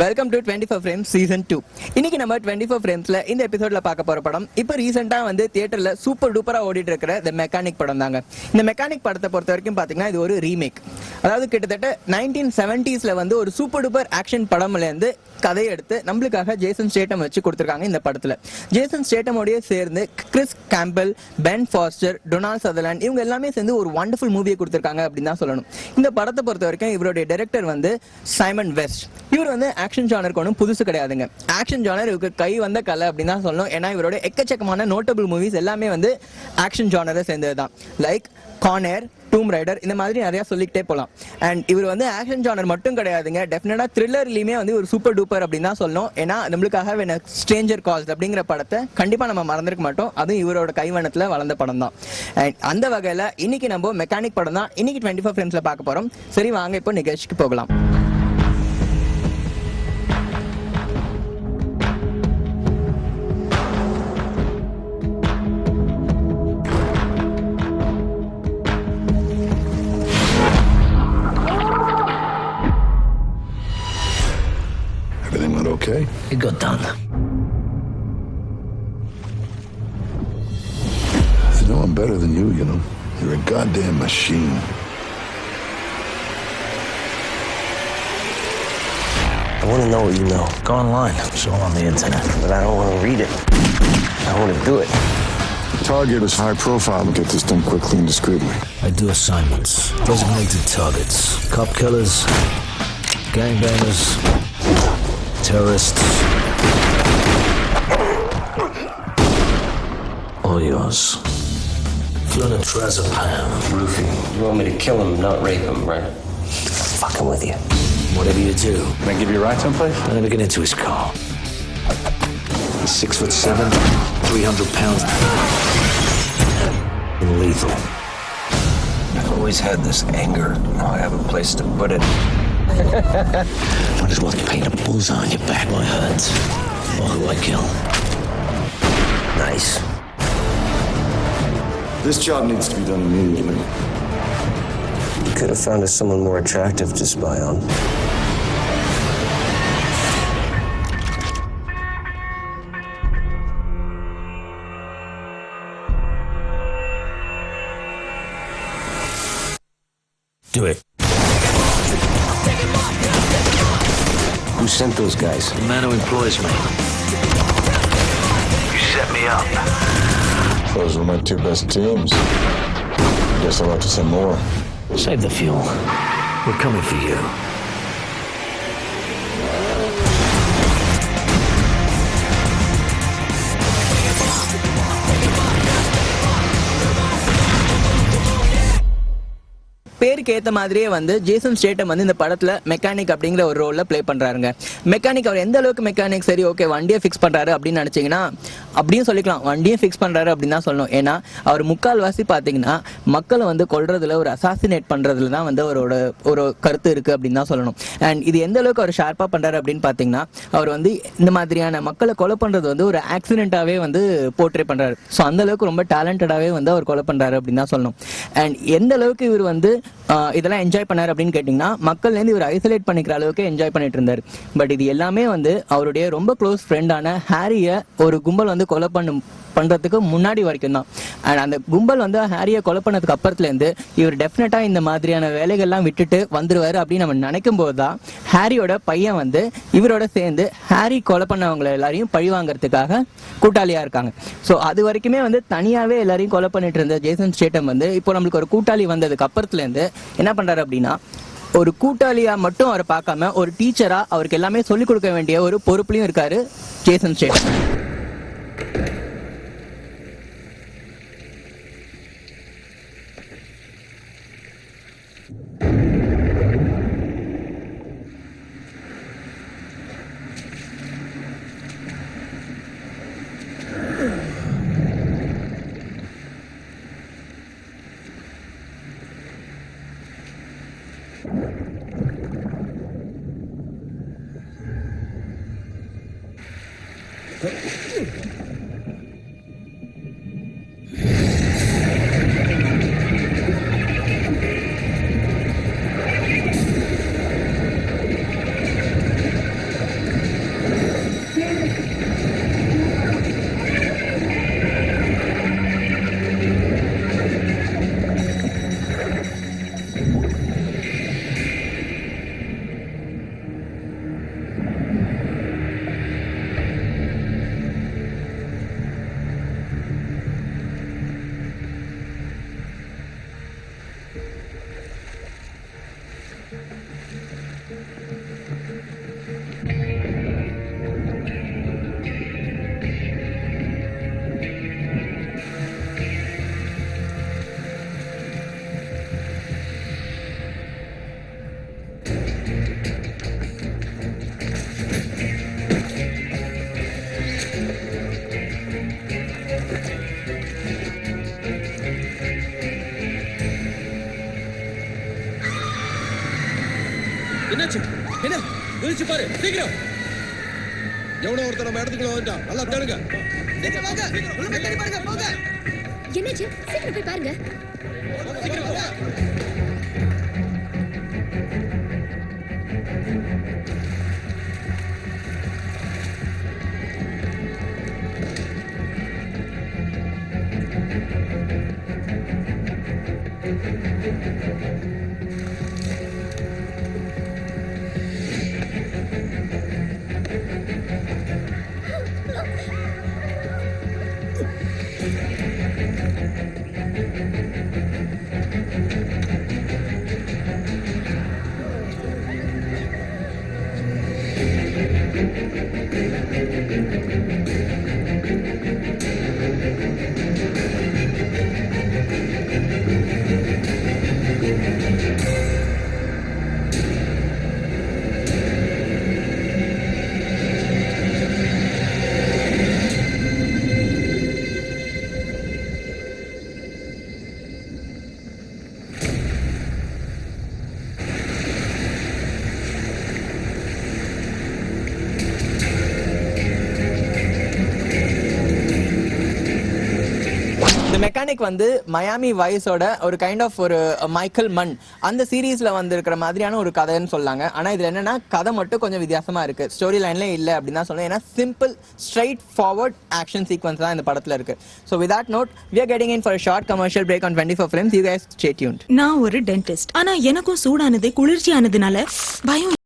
Welcome to 24 frames season 2. இன்னைக்கு நம்ம 24 ஃப்ரேம்ஸ்ல இந்த எபிசோட்ல பார்க்க போற படம் இப்போ ரீசெண்டா வந்து தியேட்டர்ல சூப்பர் டூப்பரா ஓடிட்டு இருக்கிற தி மெக்கானிக் படம் தாங்க. இந்த மெக்கானிக் படத்தை பொறுத்த வரைக்கும் பாத்தீங்கன்னா இது ஒரு ரீமேக். அதாவது கிட்டத்தட்ட 1970ஸ்ல வந்து ஒரு சூப்பர் டூப்பர் ஆக்ஷன் படம்ல இருந்து கதையை எடுத்து நம்மளுக்காக ஜேசன் ஸ்டேட்டம் வச்சு கொடுத்துருக்காங்க. இந்த படத்துல ஜேசன் ஸ்டேட்டமோடய சேர்ந்து Chris Campbell, Ben Foster, Donald Sutherland இவங்க எல்லாமே சேர்ந்து ஒரு வண்டர்ஃபுல் மூவியை கொடுத்துருக்காங்க அப்படின்னு தான் சொல்லணும். இந்த படத்தை பொறுத்த வரைக்கும் இவருடைய டைரக்டர் வந்து சைமன் வெஸ்ட். இவர் வந்து ஆக்ஷன் ஜானருக்கு ஒன்றும் புதுசு கிடையாதுங்க. ஆக்ஷன் ஜானர் இவருக்கு கை வந்த கலை அப்படின்னு தான் சொல்லணும். ஏன்னா இவருடைய எக்கச்சக்கமான நோட்டபிள் மூவிஸ் எல்லாமே வந்து ஆக்ஷன் ஜானரை சேர்ந்தது தான். லைக் கானர், டூம் ரைடர், இந்த மாதிரி நிறைய சொல்லிக்கிட்டே போகலாம். அண்ட் இவர் வந்து ஆக்ஷன் ஜானர் மட்டும் கிடையாதுங்க, டெஃபினட்டா த்ரில்லர்லயுமே வந்து ஒரு சூப்பர் டூப்பர் அப்படின்னு தான் சொல்லணும். ஏன்னா நம்மளுக்காக ஸ்ட்ரேஞ்சர் கால்ஸ் அப்படிங்கிற படத்தை கண்டிப்பா நம்ம மறந்துருக்க மாட்டோம். அதுவும் இவரோட கைவண்ணத்துல வளர்ந்த படம் தான். அண்ட் அந்த வகையில இன்னைக்கு நம்ம மெக்கானிக் படம் தான் இன்னைக்கு 24 ஃப்ரேம்ஸ்ல பார்க்க போறோம். சரி வாங்க இப்போ நிகழ்ச்சிக்கு போகலாம். Okay. It got done. You know I'm better than you know. You're a goddamn machine. I want to know what you know. Go online. It's all on the internet. But I don't want to read it. I want to do it. Target is high profile and get this done quickly and discreetly. I do assignments. Designated targets. Cop killers. Gangbangers. Terrorists. All yours. Flynn and Trazepam. Roofing. You want me to kill him, not rape him, right? Fucking with you. Whatever you do. Can I give you a ride someplace? I'm gonna get into his car. He's 6'7", 300 pounds. And lethal. I've always had this anger. Now I have a place to put it. Might as well paint a bullseye on your back. My hurts. Or who I kill. Nice. This job needs to be done immediately. You could have found us someone more attractive to spy on. Do it. Who sent those guys? The man who employs me. You set me up. Those were my two best teams. Guess I'll have to send more. Save the fuel. We're coming for you. பேருக்கு ஏற்ற மாதிரியே வந்து Jason ஸ்டேட்டம் வந்து இந்த படத்துல mechanic அப்படிங்கிற ஒரு ரோல்ல play பண்றாருங்க. Mechanic அவர் எந்த அளவுக்கு மெக்கானிக் சரி ஓகே வண்டியை ஃபிக்ஸ் பண்றாரு அப்படின்னு நினைச்சீங்கன்னா அப்படியும் சொல்லிக்கலாம். வண்டியை ஃபிக்ஸ் பண்றாரு அப்படின்னு தான் சொல்லணும். ஏன்னா அவர் முக்கால்வாசி பார்த்தீங்கன்னா மக்களை வந்து கொல்றதுல ஒரு அசாசினேட் பண்றதுல தான் வந்து அவரோட ஒரு கருத்து இருக்கு அப்படின்னு தான் சொல்லணும். அண்ட் இது எந்த அளவுக்கு அவர் ஷார்ப்பா பண்றாரு அப்படின்னு பார்த்தீங்கன்னா அவர் வந்து இந்த மாதிரியான மக்களை கொலை பண்றது வந்து ஒரு ஆக்சிடென்ட்டாவே வந்து போர்ட்ரே பண்றாரு. ஸோ அந்த அளவுக்கு ரொம்ப டேலண்டடாவே வந்து அவர் கொலை பண்றாரு அப்படின்னு தான் சொல்லணும். அண்ட் எந்த அளவுக்கு இவர் வந்து இதெல்லாம் என்ஜாய் பண்ணார் அப்படின்னு கேட்டிங்கன்னா மக்கள்லேருந்து இவர் ஐசோலேட் பண்ணிக்கிற அளவுக்கு என்ஜாய் பண்ணிட்டு இருந்தார். பட் இது எல்லாமே வந்து அவருடைய ரொம்ப க்ளோஸ் ஃப்ரெண்டான ஹாரியை ஒரு கும்பல் வந்து கொலை பண்றதுக்கு முன்னாடி வரைக்கும் தான். அண்ட் அந்த கும்பல் வந்து ஹாரியை கொலை பண்ணதுக்கு அப்புறத்துலேருந்து இவர் டெஃபினட்டா இந்த மாதிரியான வேலைகள்லாம் விட்டுட்டு வந்துருவாரு அப்படின்னு நம்ம நினைக்கும் போது தான் ஹாரியோட பையன் வந்து இவரோட சேர்ந்து ஹாரி கொலை பண்ணவங்களை எல்லாரையும் பழி வாங்கறதுக்காக கூட்டாளியா இருக்காங்க. ஸோ அது வரைக்குமே வந்து தனியாவே எல்லாரையும் கொலை பண்ணிட்டு இருந்த ஜேசன் ஸ்டேட்டம் வந்து இப்போ நம்மளுக்கு ஒரு கூட்டாளி வந்ததுக்கு அப்புறத்துலேருந்து என்ன பண்றாரு அப்படின்னா ஒரு கூட்டாளியா மட்டும் அவரை பார்க்காம ஒரு டீச்சரா அவருக்கு எல்லாமே சொல்லிக் கொடுக்க வேண்டிய ஒரு பொறுப்புலையும் இருக்காரு ஜேசன் ஸ்டேட்டம். என்னாச்சு? என்ன விழிச்சு பாரு சீக்கிரம். எவனோ ஒருத்தர் நம்ம இடத்துக்குள்ள வந்துட்டான். நல்லா தேடுங்க. சீக்கிரம் வாங்க. உள்ள போய் தேடி பாருங்க. போங்க. என்னாச்சு? சீக்கிரம் போய் பாருங்க. சீக்கிரம் வாங்க. இந்த மெக்கானிக் வந்து மயாமி வைஸோட ஒரு கைண்ட் ஆஃப் ஒரு மைக்கேல் மன் அந்த சீரீஸ்ல வந்து இருக்கிற மாதிரியான ஒரு கதைன்னு சொல்லாங்க. ஆனா இதுல என்னன்னா கதை மட்டும் கொஞ்சம் வித்தியாசமா இருக்கு. ஸ்டோரி லைன்ல இல்ல அப்படின்னு தான் சொல்லுவேன். ஏன்னா simple straight forward action sequence தான் இந்த படத்துல இருக்கு. So with that note, we are getting in for a short commercial break on 24 Films. You guys stay tuned. நான் ஒரு டென்டிஸ்ட். ஆனா எனக்கும் சூடானது குளிர்ச்சியானதுனால பயம்